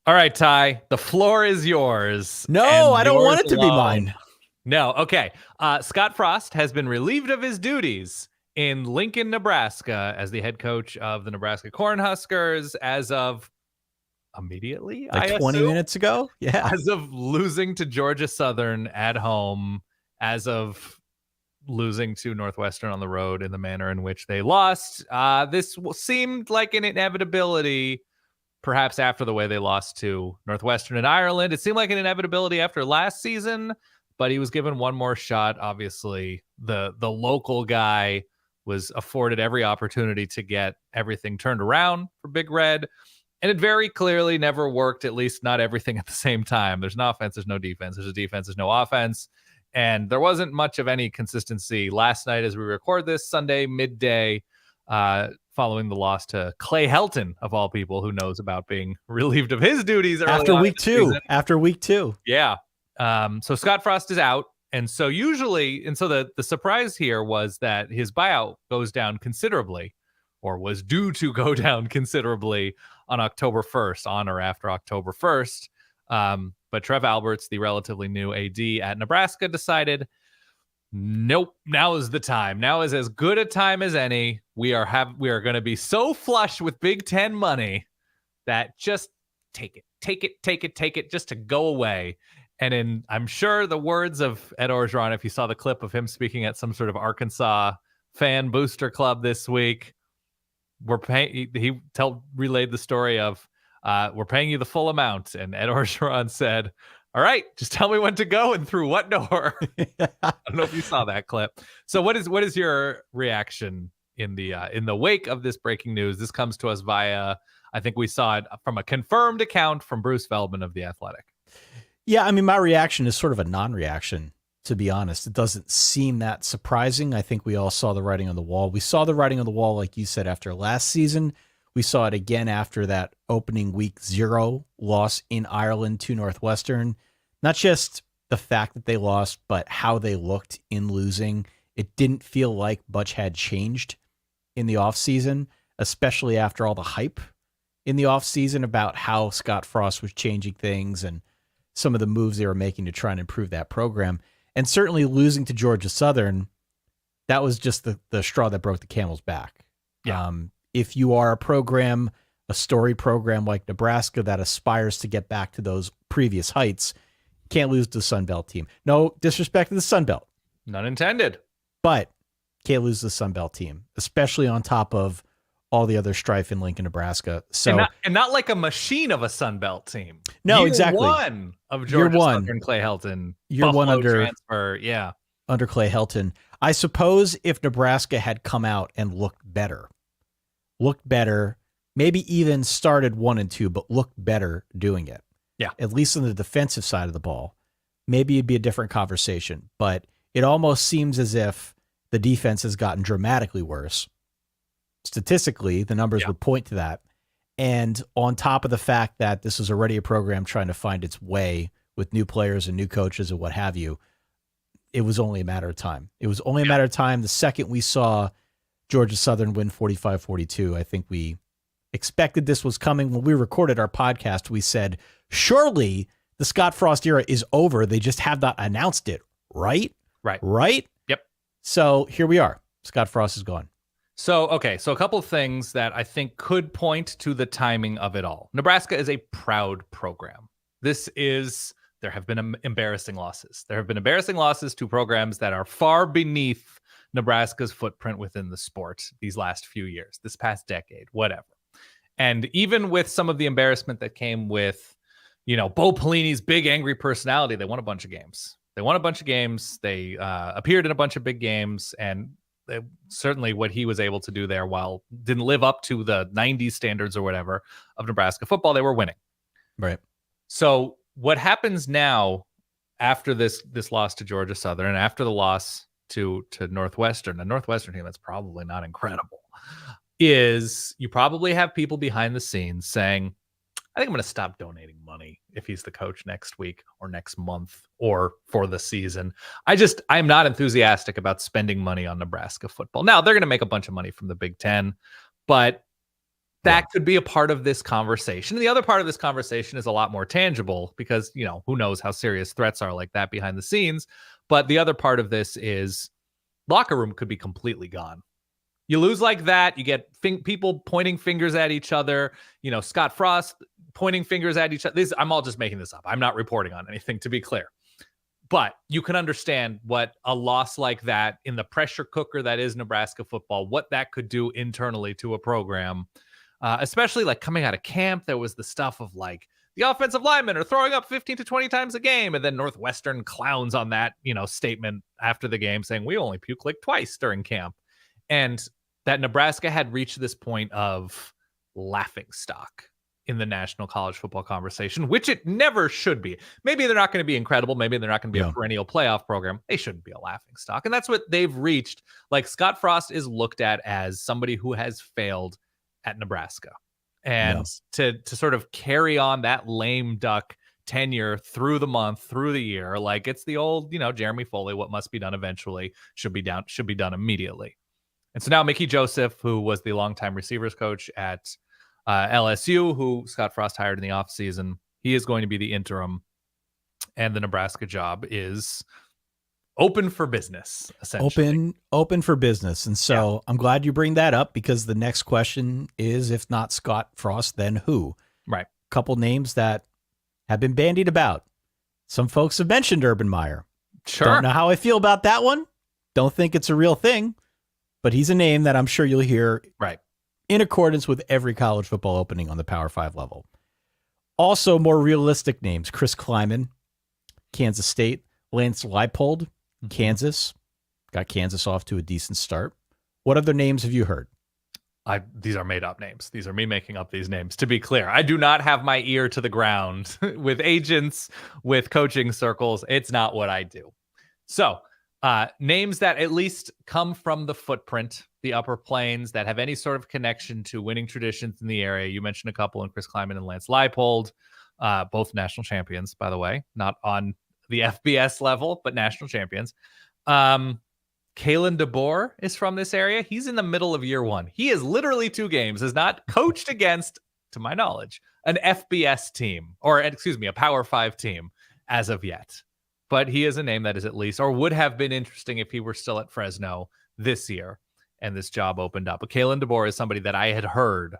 All right, Ty, the floor is yours. No, I don't want it to be mine. No, okay. Scott Frost has been relieved of his duties in Lincoln, Nebraska, as the head coach of the Nebraska Cornhuskers as of immediately, like 20 minutes ago. Yeah. As of losing to Georgia Southern at home, as of losing to Northwestern on the road in the manner in which they lost. This seemed like an inevitability, perhaps after the way they lost to Northwestern in Ireland. It seemed like an inevitability after last season, but he was given one more shot. Obviously, the local guy was afforded every opportunity to get everything turned around for Big Red. And it very clearly never worked, at least not everything at the same time. There's no offense, there's no defense. There's a defense, there's no offense. And there wasn't much of any consistency last night as we record this Sunday midday, following the loss to Clay Helton, of all people, who knows about being relieved of his duties after week two. After week two. Yeah. So Scott Frost is out. And so the surprise here was that his buyout goes down considerably, or was due to go down considerably on October 1st, on or after October 1st. But Trev Alberts, the relatively new AD at Nebraska, decided, nope, now is the time. Now is as good a time as any. We are going to be so flush with Big Ten money that just take it, just to go away. And I'm sure the words of Ed Orgeron, if you saw the clip of him speaking at some sort of Arkansas fan booster club this week, he relayed the story of, we're paying you the full amount. And Ed Orgeron said, all right, just tell me when to go and through what door. I don't know if you saw that clip. So what is your reaction in the wake of this breaking news? This comes to us via, I think we saw it from a confirmed account from Bruce Feldman of The Athletic. Yeah, I mean, my reaction is sort of a non-reaction, to be honest. It doesn't seem that surprising. I think we all saw the writing on the wall. We saw the writing on the wall, like you said, after last season. We saw it again after that opening week 0 loss in Ireland to Northwestern. Not just the fact that they lost, but how they looked in losing. It didn't feel like much had changed in the offseason, especially after all the hype in the offseason about how Scott Frost was changing things and some of the moves they were making to try and improve that program. And certainly losing to Georgia Southern, that was just the straw that broke the camel's back. Yeah. If you are a program, a storied program like Nebraska that aspires to get back to those previous heights, can't lose to the Sun Belt team. No disrespect to the Sun Belt. None intended. But can't lose to the Sun Belt team, especially on top of all the other strife in Lincoln, Nebraska. So and not like a machine of a Sun Belt team. No, exactly. One of Georgia Southern, Clay Helton. You're one under transfer. Yeah. Under Clay Helton. I suppose if Nebraska had come out and looked better, maybe even started 1-2, but looked better doing it. Yeah. At least on the defensive side of the ball, maybe it'd be a different conversation. But it almost seems as if the defense has gotten dramatically worse. Statistically, the numbers would point to that. And on top of the fact that this is already a program trying to find its way with new players and new coaches and what have you, it was only a matter of time. It was only a matter of time. The second we saw Georgia Southern win 45-42, I think we expected this was coming. When we recorded our podcast, we said, surely the Scott Frost era is over. They just have not announced it, right? Right? Yep. So here we are. Scott Frost is gone. So a couple of things that I think could point to the timing of it all. Nebraska is a proud program. There have been embarrassing losses. There have been embarrassing losses to programs that are far beneath Nebraska's footprint within the sport these last few years, this past decade, whatever. And even with some of the embarrassment that came with, Bo Pelini's big, angry personality, they won a bunch of games. They appeared in a bunch of big games, and certainly what he was able to do there, while didn't live up to the 90s standards or whatever of Nebraska football, they were winning. Right. So what happens now after this loss to Georgia Southern and after the loss to Northwestern, a Northwestern team that's probably not incredible, is you probably have people behind the scenes saying, I think I'm going to stop donating money if he's the coach next week or next month or for the season. I'm not enthusiastic about spending money on Nebraska football. Now, they're going to make a bunch of money from the Big Ten, but that could be a part of this conversation. And the other part of this conversation is a lot more tangible because, who knows how serious threats are like that behind the scenes. But the other part of this is locker room could be completely gone. You lose like that, you get people pointing fingers at each other. Scott Frost pointing fingers at each other. I'm all just making this up. I'm not reporting on anything, to be clear. But you can understand what a loss like that in the pressure cooker that is Nebraska football, what that could do internally to a program, especially like coming out of camp. There was the stuff of like the offensive linemen are throwing up 15 to 20 times a game. And then Northwestern clowns on that, statement after the game saying we only puke like twice during camp. And that Nebraska had reached this point of laughing stock in the national college football conversation, which it never should be. Maybe they're not going to be incredible. Maybe they're not going to be a perennial playoff program. They shouldn't be a laughing stock. And that's what they've reached. Like Scott Frost is looked at as somebody who has failed at Nebraska. And to sort of carry on that lame duck tenure through the month, through the year, like it's the old, Jeremy Foley, what must be done eventually should be done immediately. And so now Mickey Joseph, who was the longtime receivers coach at LSU, who Scott Frost hired in the offseason, he is going to be the interim, and the Nebraska job is open for business, essentially. Open for business. And so I'm glad you bring that up because the next question is, if not Scott Frost, then who? Right. Couple names that have been bandied about. Some folks have mentioned Urban Meyer. Sure. Don't know how I feel about that one. Don't think it's a real thing, but he's a name that I'm sure you'll hear. Right. In accordance with every college football opening on the Power 5 level. Also, more realistic names. Chris Kleiman, Kansas State. Lance Leipold, Kansas. Got Kansas off to a decent start. What other names have you heard? These are made-up names. These are me making up these names. To be clear, I do not have my ear to the ground with agents, with coaching circles. It's not what I do. So, names that at least come from the footprint, the Upper Plains, that have any sort of connection to winning traditions in the area. You mentioned a couple in Chris Kleiman and Lance Leipold, both national champions, by the way, not on the FBS level, but national champions. Kalen DeBoer is from this area. He's in the middle of year one. He is literally 2 games, has not coached against, to my knowledge, an FBS team, or excuse me, a Power 5 team as of yet. But he is a name that is at least, or would have been interesting if he were still at Fresno this year and this job opened up. But Kalen DeBoer is somebody that I had heard,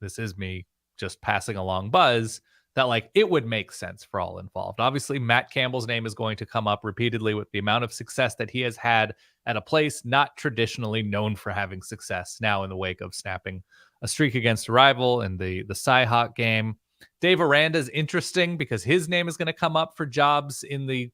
this is me just passing along buzz, that like it would make sense for all involved. Obviously, Matt Campbell's name is going to come up repeatedly with the amount of success that he has had at a place not traditionally known for having success now in the wake of snapping a streak against a rival in the Cy-Hawk game. Dave Aranda's interesting because his name is going to come up for jobs in the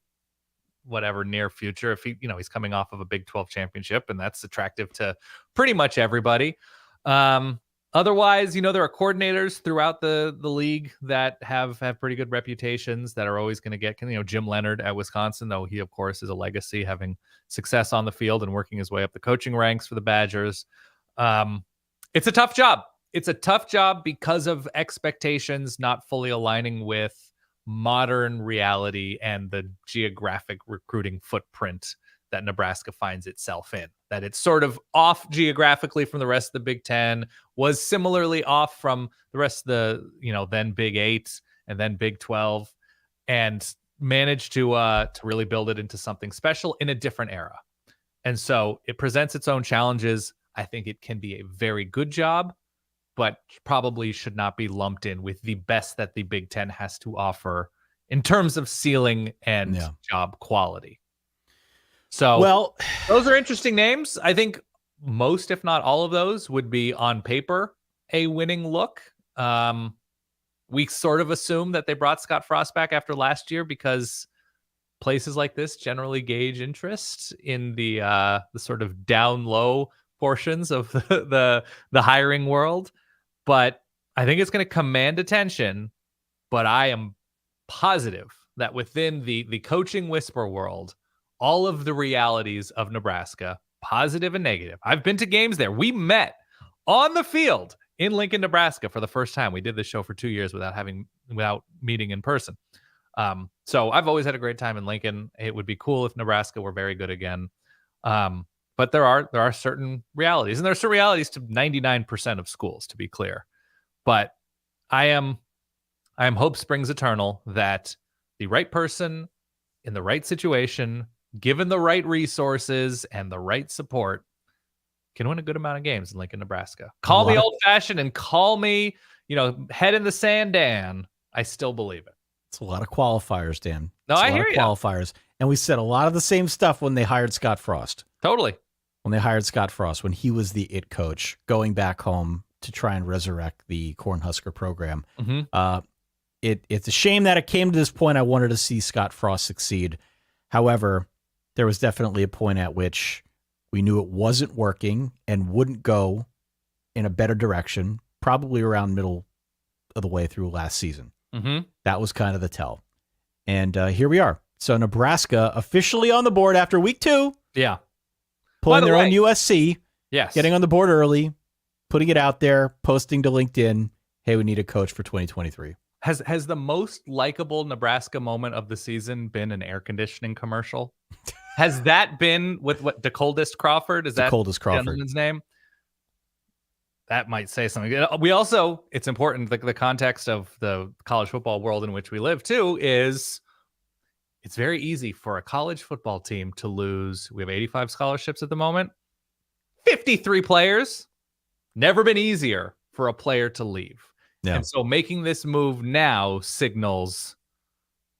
near future. If he's coming off of a Big 12 championship, and that's attractive to pretty much everybody. Otherwise, there are coordinators throughout the league that have pretty good reputations that are always going to get, Jim Leonard at Wisconsin, though he, of course, is a legacy, having success on the field and working his way up the coaching ranks for the Badgers. It's a tough job. It's a tough job because of expectations not fully aligning with modern reality and the geographic recruiting footprint that Nebraska finds itself in. That it's sort of off geographically from the rest of the Big Ten, was similarly off from the rest of the, then Big 8 and then Big 12, and managed to really build it into something special in a different era. And so it presents its own challenges. I think it can be a very good job, but probably should not be lumped in with the best that the Big Ten has to offer in terms of ceiling and job quality. So those are interesting names. I think most, if not all of those, would be on paper a winning look. We sort of assume that they brought Scott Frost back after last year because places like this generally gauge interest in the sort of down low portions of the hiring world. But I think it's going to command attention. But I am positive that within the coaching whisper world, all of the realities of Nebraska, positive and negative. I've been to games there. We met on the field in Lincoln, Nebraska for the first time. We did this show for 2 years without meeting in person. So I've always had a great time in Lincoln. It would be cool if Nebraska were very good again. but there are certain realities, and there are certain realities to 99% of schools, to be clear. But I am hope springs eternal that the right person in the right situation, given the right resources and the right support, can win a good amount of games in Lincoln, Nebraska. Call me old-fashioned and call me, head in the sand, Dan. I still believe it. It's a lot of qualifiers, Dan. No, I hear you. Qualifiers. And we said a lot of the same stuff when they hired Scott Frost. Totally. When they hired Scott Frost, when he was the it coach, going back home to try and resurrect the Cornhusker program. Mm-hmm. It's a shame that it came to this point. I wanted to see Scott Frost succeed. However, there was definitely a point at which we knew it wasn't working and wouldn't go in a better direction, probably around middle of the way through last season. Mm-hmm. That was kind of the tell. And here we are. So Nebraska officially on the board after week 2. Yeah. Pulling their own USC. Yes. Getting on the board early, putting it out there, posting to LinkedIn, hey, we need a coach for 2023. Has the most likable Nebraska moment of the season been an air conditioning commercial? Has that been with what DeColdest Crawford? Is that DeColdest Crawford gentleman's name? That might say something. We also, it's important, the context of the college football world in which we live too, is it's very easy for a college football team to lose. We have 85 scholarships at the moment, 53 players. Never been easier for a player to leave. Yeah. And so making this move now signals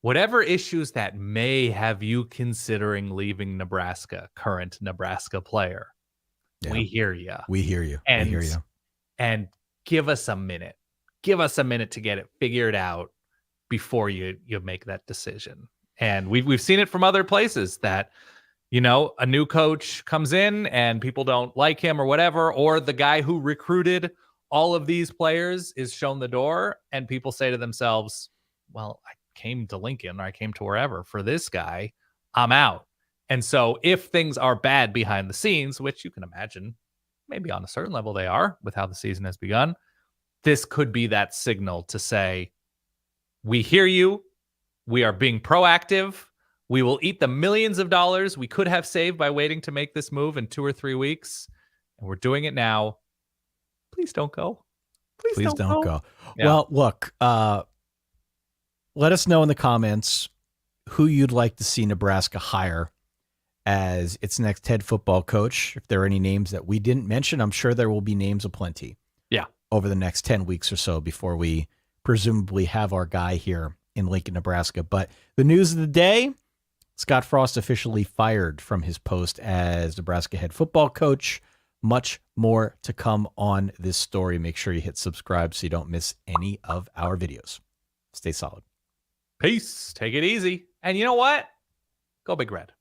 whatever issues that may have you considering leaving Nebraska, current Nebraska player. Yeah. We hear you. We hear you. And, we hear you. And give us a minute. Give us a minute to get it figured out before you make that decision. And we've seen it from other places that, a new coach comes in and people don't like him or whatever, or the guy who recruited all of these players is shown the door and people say to themselves, well, I came to Lincoln or I came to wherever for this guy, I'm out. And so if things are bad behind the scenes, which you can imagine maybe on a certain level they are with how the season has begun, this could be that signal to say, we hear you. We are being proactive. We will eat the millions of dollars we could have saved by waiting to make this move in 2 or 3 weeks. And we're doing it now. Please don't go. Please don't go. Yeah. Well, look, let us know in the comments who you'd like to see Nebraska hire as its next head football coach. If there are any names that we didn't mention, I'm sure there will be names aplenty. Yeah. Over the next 10 weeks or so before we presumably have our guy here in Lincoln, Nebraska. But the news of the day, Scott Frost officially fired from his post as Nebraska head football coach. Much more to come on this story. Make sure you hit subscribe so you don't miss any of our videos. Stay solid. Peace. Take it easy. And you know what? Go Big Red.